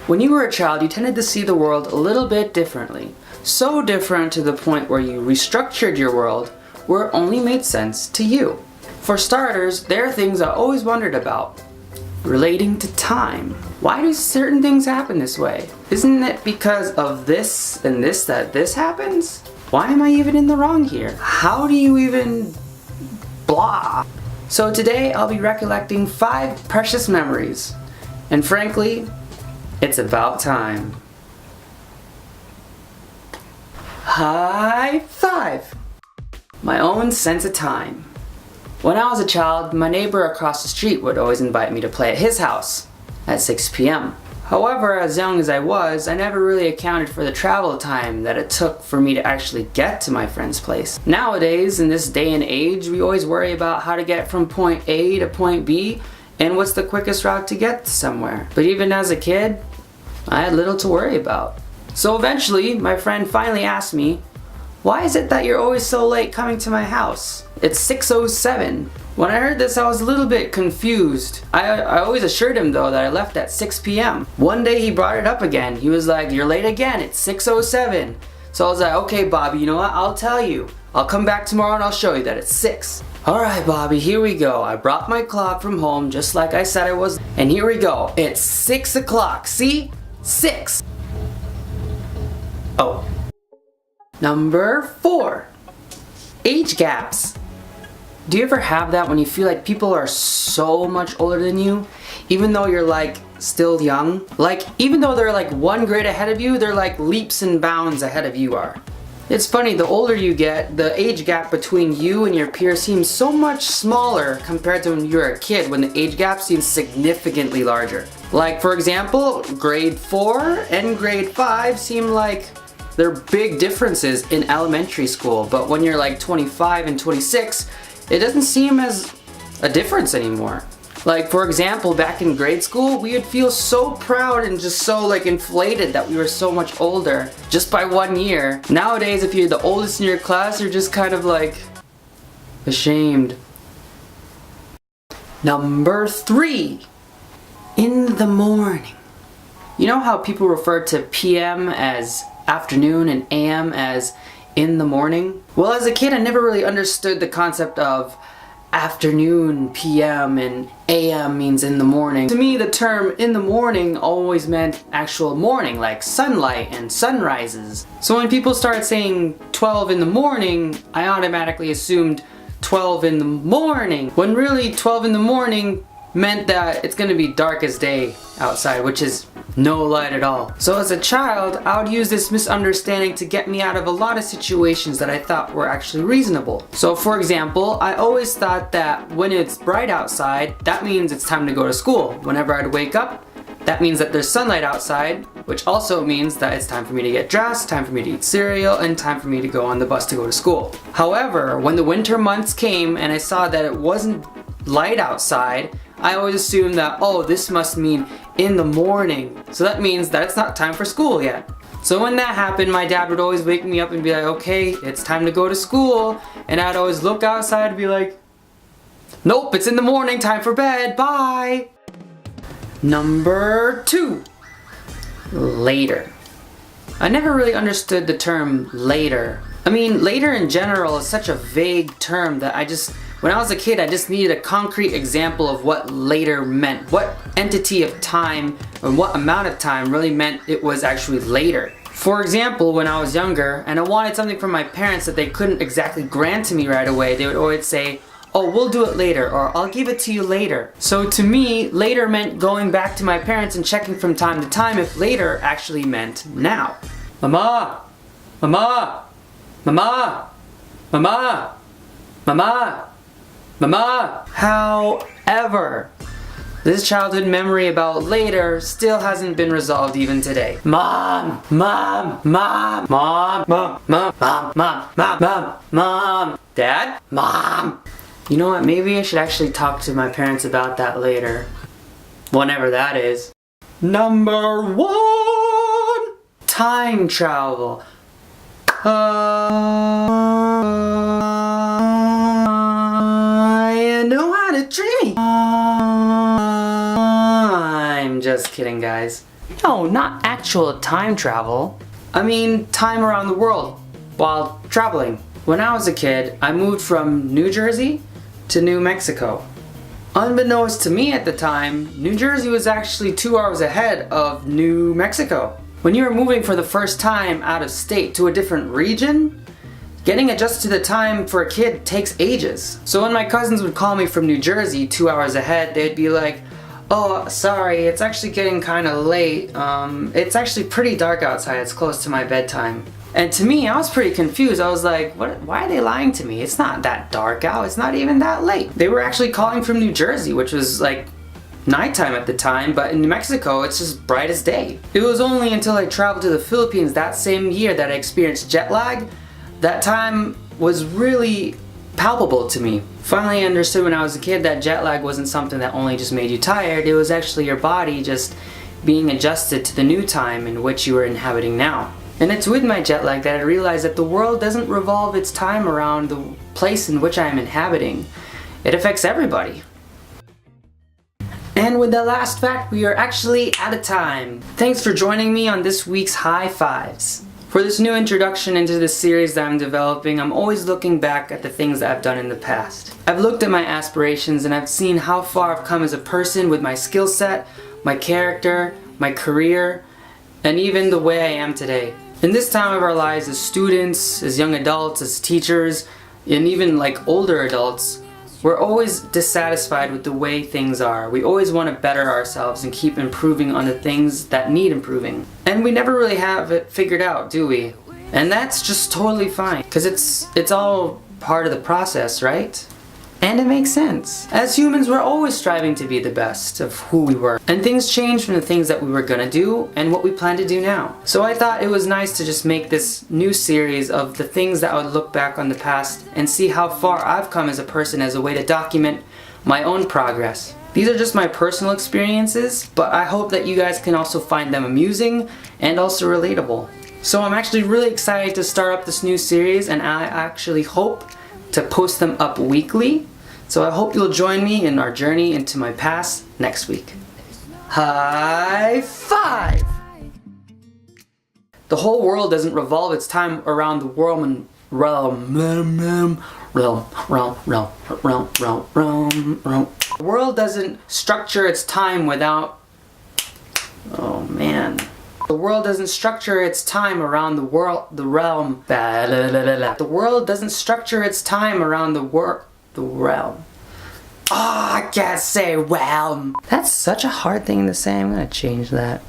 When you were a child, you tended to see the world a little bit differently. So different to the point where you restructured your world where it only made sense to you. For starters, there are things I always wondered about. Relating to time. Why do certain things happen this way? Isn't it because of this and this that this happens? Why am I even in the wrong here? How do you even blah? So today I'll be recollecting 5 precious memories. And frankly, it's about time. High five! My own sense of time. When I was a child, my neighbor across the street would always invite me to play at his house at 6 p.m. However, as young as I was, I never really accounted for the travel time that it took for me to actually get to my friend's place. Nowadays, in this day and age, we always worry about how to get from point A to point B and what's the quickest route to get somewhere. But even as a kid, I had little to worry about. So eventually, my friend finally asked me, "Why is it that you're always so late coming to my house? It's 6:07. When I heard this, I was a little bit confused. I always assured him though that I left at 6 p.m. One day he brought it up again. He was like, "You're late again, it's 6:07. So I was like, "Okay, Bobby, you know what? I'll tell you. I'll come back tomorrow and I'll show you that it's 6. Alright, Bobby, here we go. I brought my clock from home just like I said I was. And here we go. It's 6 o'clock. See? 6. Oh. Number 4. Age gaps. Do you ever have that when you feel like people are so much older than you, even though you're like still young? Like, even though they're like 1 grade ahead of you, they're like leaps and bounds ahead of you are. It's funny, the older you get, the age gap between you and your peers seems so much smaller compared to when you were a kid, when the age gap seems significantly larger. Like, for example, grade 4 and grade 5 seem like they're big differences in elementary school, but when you're like 25 and 26, it doesn't seem as a difference anymore. Like, for example, back in grade school, we would feel so proud and just so like inflated that we were so much older just by 1 year. Nowadays, if you're the oldest in your class, you're just kind of like ashamed. Number 3. In the morning. You know how people refer to PM as afternoon and AM as in the morning? Well, as a kid, I never really understood the concept of afternoon, PM, and AM means in the morning. To me, the term in the morning always meant actual morning, like sunlight and sunrises. So when people started saying 12 in the morning, I automatically assumed 12 in the morning, when really 12 in the morning meant that it's gonna be dark as day outside, which is no light at all. So as a child, I would use this misunderstanding to get me out of a lot of situations that I thought were actually reasonable. So for example, I always thought that when it's bright outside, that means it's time to go to school. Whenever I'd wake up, that means that there's sunlight outside, which also means that it's time for me to get dressed, time for me to eat cereal, and time for me to go on the bus to go to school. However, when the winter months came and I saw that it wasn't light outside, I always assumed that, oh, this must mean in the morning. So that means that it's not time for school yet. So when that happened, my dad would always wake me up and be like, okay, it's time to go to school. And I'd always look outside and be like, nope, it's in the morning, time for bed, bye. Number 2. Later. I never really understood the term later. I mean, later in general is such a vague term that when I was a kid, I just needed a concrete example of what later meant. What entity of time and what amount of time really meant it was actually later. For example, when I was younger and I wanted something from my parents that they couldn't exactly grant to me right away, they would always say, oh, we'll do it later, or I'll give it to you later. So to me, later meant going back to my parents and checking from time to time if later actually meant now. Mama! Mama! Mama! Mama! Mama! Mama! However, this childhood memory about later still hasn't been resolved even today. Mom! Mom! Mom! Mom! Mom! Mom! Mom! Mom! Mom! Mom! Mom! Dad? Mom! You know what, maybe I should actually talk to my parents about that later. Whenever that is. Number 1! Time travel. I know how to dream. I'm just kidding, guys. No, not actual time travel. I mean time around the world while traveling. When I was a kid, I moved from New Jersey to New Mexico. Unbeknownst to me at the time, New Jersey was actually 2 hours ahead of New Mexico. When you are moving for the first time out of state to a different region, getting adjusted to the time for a kid takes ages. So when my cousins would call me from New Jersey 2 hours ahead, they'd be like, "Oh, sorry, it's actually getting kind of late. It's actually pretty dark outside. It's close to my bedtime." And to me, I was pretty confused. I was like, why are they lying to me? It's not that dark out. It's not even that late. They were actually calling from New Jersey, which was like nighttime at the time, but in New Mexico, it's just bright as day. It was only until I traveled to the Philippines that same year that I experienced jet lag. That time was really palpable to me. Finally, I understood when I was a kid that jet lag wasn't something that only just made you tired. It was actually your body just being adjusted to the new time in which you were inhabiting now. And it's with my jet lag that I realized that the world doesn't revolve its time around the place in which I am inhabiting. It affects everybody. And with that last fact, we are actually out of time. Thanks for joining me on this week's High Fives. For this new introduction into this series that I'm developing, I'm always looking back at the things that I've done in the past. I've looked at my aspirations and I've seen how far I've come as a person with my skill set, my character, my career, and even the way I am today. In this time of our lives as students, as young adults, as teachers, and even like older adults, we're always dissatisfied with the way things are. We always want to better ourselves and keep improving on the things that need improving. And we never really have it figured out, do we? And that's just totally fine, because it's all part of the process, right? And it makes sense. As humans, we're always striving to be the best of who we were. And things change from the things that we were gonna do and what we plan to do now. So I thought it was nice to just make this new series of the things that I would look back on the past and see how far I've come as a person as a way to document my own progress. These are just my personal experiences, but I hope that you guys can also find them amusing and also relatable. So I'm actually really excited to start up this new series, and I actually hope to post them up weekly. So I hope you'll join me in our journey into my past next week. High five! The whole world doesn't revolve its time around the realm. The world doesn't structure its time without... Oh man. The world doesn't structure its time around the realm. The world doesn't structure its time around the realm. Oh, I can't say realm. That's such a hard thing to say. I'm gonna change that.